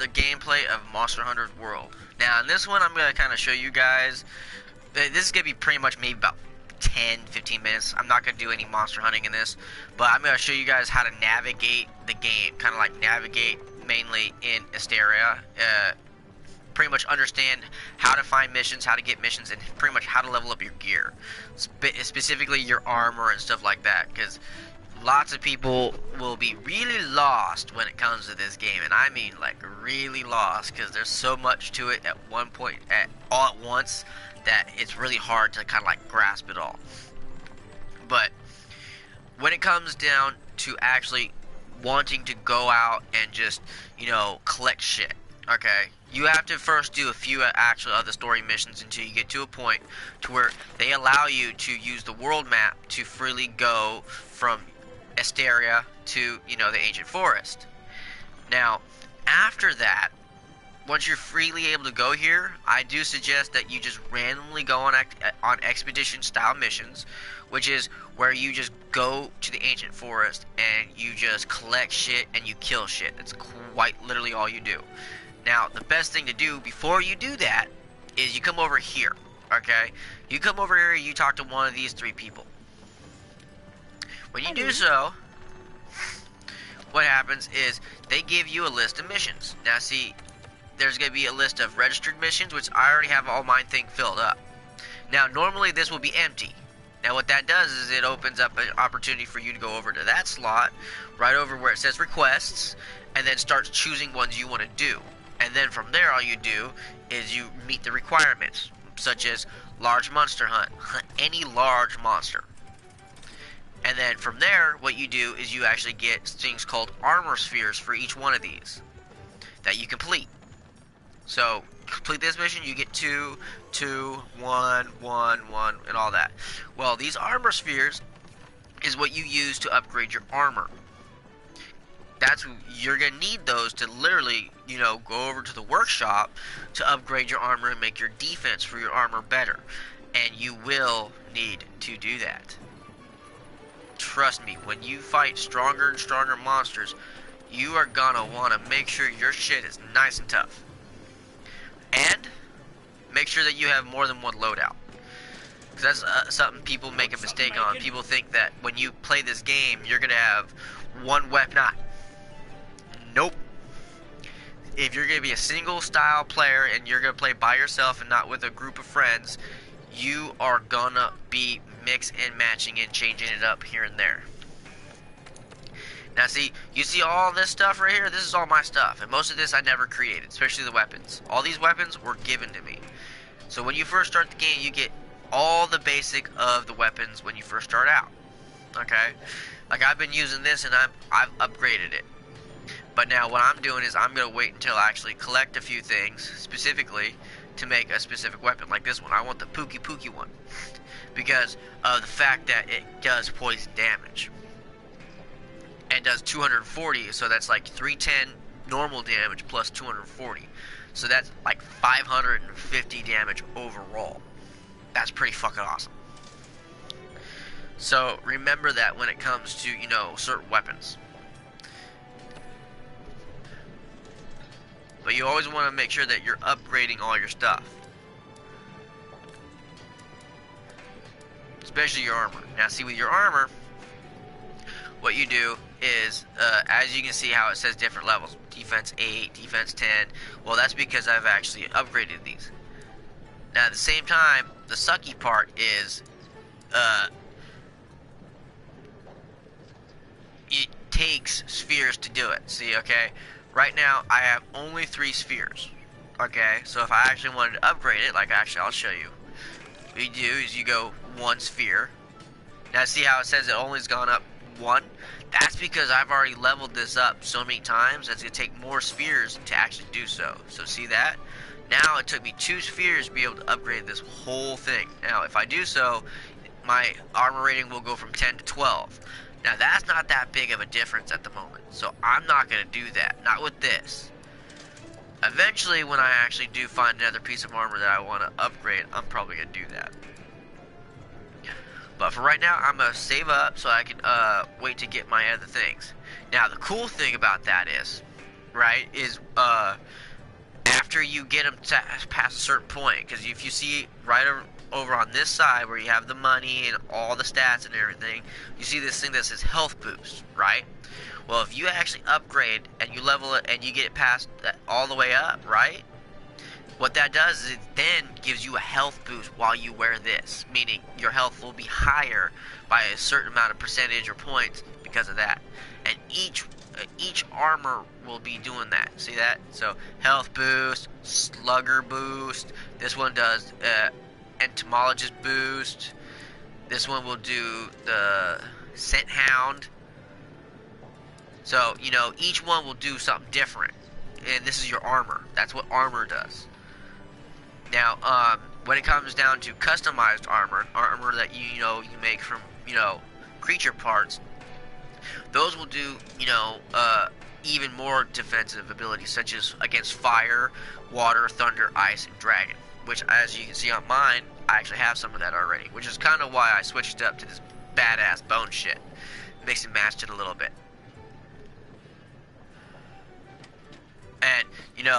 another gameplay of Monster Hunter World. Now in this one I'm going to kind of show you guys, this is going to be pretty much maybe about 10-15 minutes. I'm not going to do any monster hunting in this, but I'm going to show you guys how to navigate the game, kind of like navigate mainly in Asteria, pretty much understand how to find missions, how to get missions, and pretty much how to level up your gear, specifically your armor and stuff like that, because lots of people will be really lost when it comes to this game, and I mean like really lost, because there's so much to it at one point, all at once, that it's really hard to kind of like grasp it all. But when it comes down to actually wanting to go out and just, you know, collect shit, okay, you have to first do a few actual other story missions until you get to a point to where they allow you to use the world map to freely go from Asteria to, you know, the ancient forest. Now, after that, once you're freely able to go here, I do suggest that you just randomly go on expedition style missions, which is where you just go to the ancient forest and you just collect shit and you kill shit. That's quite literally all you do. Now, the best thing to do before you do that is you come over here, okay? You come over here, you talk to one of these three people. When you do so, what happens is they give you a list of missions. Now, see, there's going to be a list of registered missions, which I already have all mine thing filled up. Now, normally this will be empty. Now, what that does is it opens up an opportunity for you to go over to that slot, right over where it says requests, and then starts choosing ones you want to do. And then from there, all you do is you meet the requirements, such as large monster hunt, any large monster. And then from there, what you do is you actually get things called armor spheres for each one of these that you complete. So, complete this mission, you get 2, 2, 1, 1, 1, and all that. Well, these armor spheres is what you use to upgrade your armor. You're going to need those to literally, you know, go over to the workshop to upgrade your armor and make your defense for your armor better. And you will need to do that. Trust me, when you fight stronger and stronger monsters, you are going to want to make sure your shit is nice and tough. And make sure that you have more than one loadout. Because that's something people make a mistake on. People think that when you play this game, you're going to have one weapon. Nope. If you're going to be a single style player and you're going to play by yourself and not with a group of friends, you are going to be mixing and matching and changing it up here and there. Now see, you see all this stuff right here? This is all my stuff. And most of this I never created, especially the weapons. All these weapons were given to me. So when you first start the game, you get all the basic of the weapons when you first start out. Okay? Like I've been using this and I've upgraded it. But now what I'm doing is I'm going to wait until I actually collect a few things specifically to make a specific weapon. Like this one. I want the Pookie one. Because of the fact that it does poison damage. And does 240, so that's like 310 normal damage plus 240. So that's like 550 damage overall. That's pretty fucking awesome. So remember that when it comes to, you know, certain weapons. But you always want to make sure that you're upgrading all your stuff. Especially your armor. Now see, with your armor, what you do is, as you can see how it says different levels. Defense 8, defense 10. Well, that's because I've actually upgraded these. Now at the same time, the sucky part is, it takes spheres to do it. See, okay? Right now, I have only 3 spheres. Okay? So if I actually wanted to upgrade it, like actually I'll show you. What you do is you go 1 sphere. Now see how it says it only's gone up 1? That's because I've already leveled this up so many times that it's going to take more spheres to actually do so. So see that? Now it took me 2 spheres to be able to upgrade this whole thing. Now if I do so, my armor rating will go from 10 to 12. Now that's not that big of a difference at the moment. So I'm not going to do that. Not with this. Eventually when I actually do find another piece of armor that I want to upgrade, I'm probably going to do that. But for right now, I'm going to save up so I can wait to get my other things. Now, the cool thing about that is, right, is after you get them past a certain point, because if you see right over on this side where you have the money and all the stats and everything, you see this thing that says health boost, right? Well, if you actually upgrade and you level it and you get it past that all the way up, right? What that does is it then gives you a health boost while you wear this, meaning your health will be higher by a certain amount of percentage or points because of that. And each armor will be doing that. See that? So health boost, slugger boost. This one does entomologist boost. This one will do the scent hound. So you know each one will do something different. And this is your armor. That's what armor does. Now, when it comes down to customized armor that you make from creature parts, those will do even more defensive abilities, such as against fire, water, thunder, ice, and dragon. Which, as you can see on mine, I actually have some of that already. Which is kind of why I switched up to this badass bone shit, mix and matched it a little bit. And,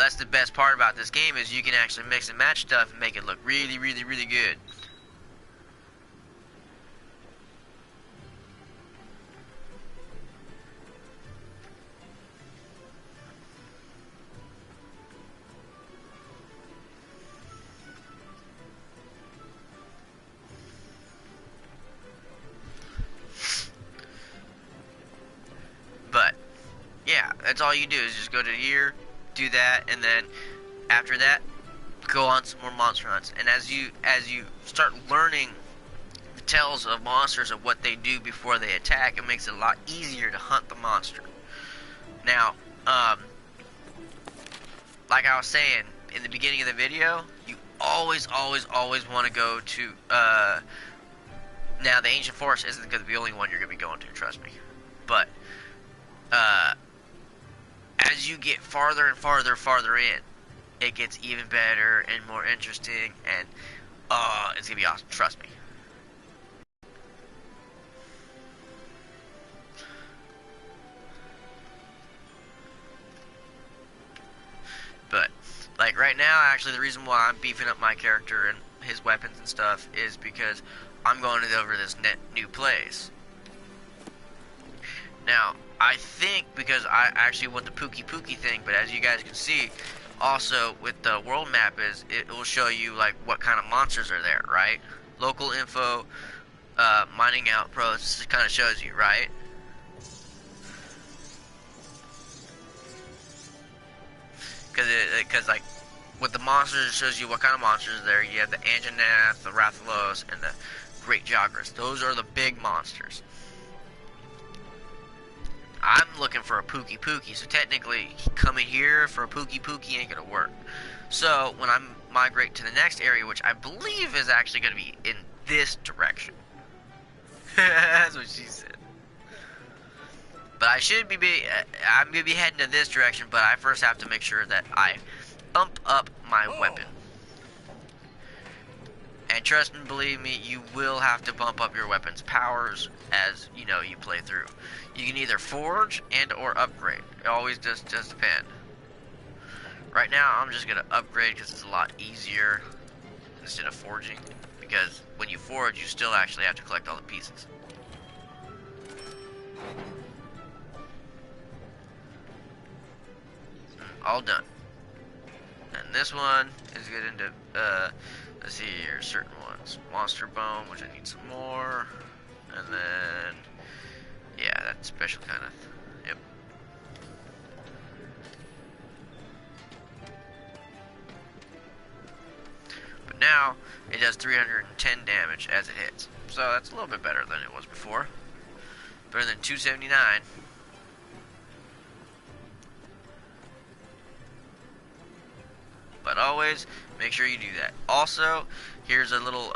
that's the best part about this game is you can actually mix and match stuff and make it look really, really, really good. But, yeah, that's all you do is just go to here, do that, and then after that, go on some more monster hunts. And as you start learning the tells of monsters of what they do before they attack, it makes it a lot easier to hunt the monster. Now, like I was saying in the beginning of the video, you always want to go to now the ancient forest isn't going to be the only one you're going to be going to, trust me. But as you get farther and farther in, it gets even better and more interesting, and it's gonna be awesome, trust me. But like right now, actually the reason why I'm beefing up my character and his weapons and stuff is because I'm going over this new place. Now, I think because I actually want the Pookie thing, but as you guys can see, also with the world map it will show you like what kind of monsters are there, right? Local info, mining outposts, it kind of shows you, right? Because like with the monsters, it shows you what kind of monsters are there. You have the Anjanath, the Rathalos, and the Great Jagras. Those are the big monsters. I'm looking for a Pookie, so technically coming here for a Pookie ain't gonna work. So when I migrate to the next area, which I believe is actually gonna be in this direction. That's what she said. But I'm gonna be heading to this direction, but I first have to make sure that I bump up my weapon. And trust and believe me, you will have to bump up your weapon's powers as you play through. You can either forge and or upgrade. It always does depend. Right now, I'm just gonna upgrade because it's a lot easier instead of forging. Because when you forge, you still actually have to collect all the pieces. All done. And this one is good into let's see here, certain ones. Monster bone, which I need some more. And then yeah, that's special kind of. Yep. But now it does 310 damage as it hits. So that's a little bit better than it was before. Better than 279. But always make sure you do that. Also, here's a little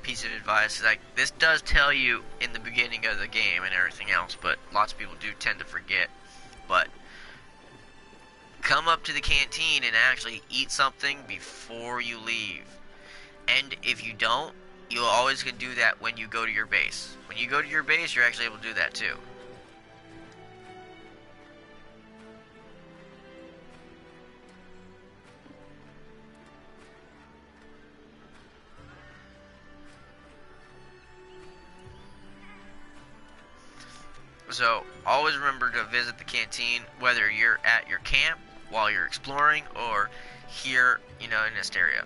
piece of advice. Like, this does tell you in the beginning of the game and everything else, but lots of people do tend to forget. But come up to the canteen and actually eat something before you leave. And if you don't, you always can do that when you go to your base. When you go to your base, you're actually able to do that too. So always remember to visit the canteen, whether you're at your camp while you're exploring or here, you know, in this area,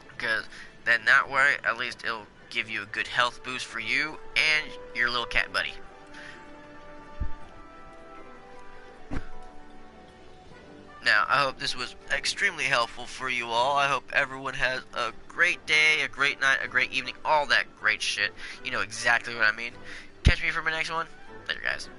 because then that way at least it'll give you a good health boost for you and your little cat buddy. Now, I hope this was extremely helpful for you all. I hope everyone has a great day, a great night, a great evening, all that great shit. You know exactly what I mean. Catch me for my next one. Later, guys.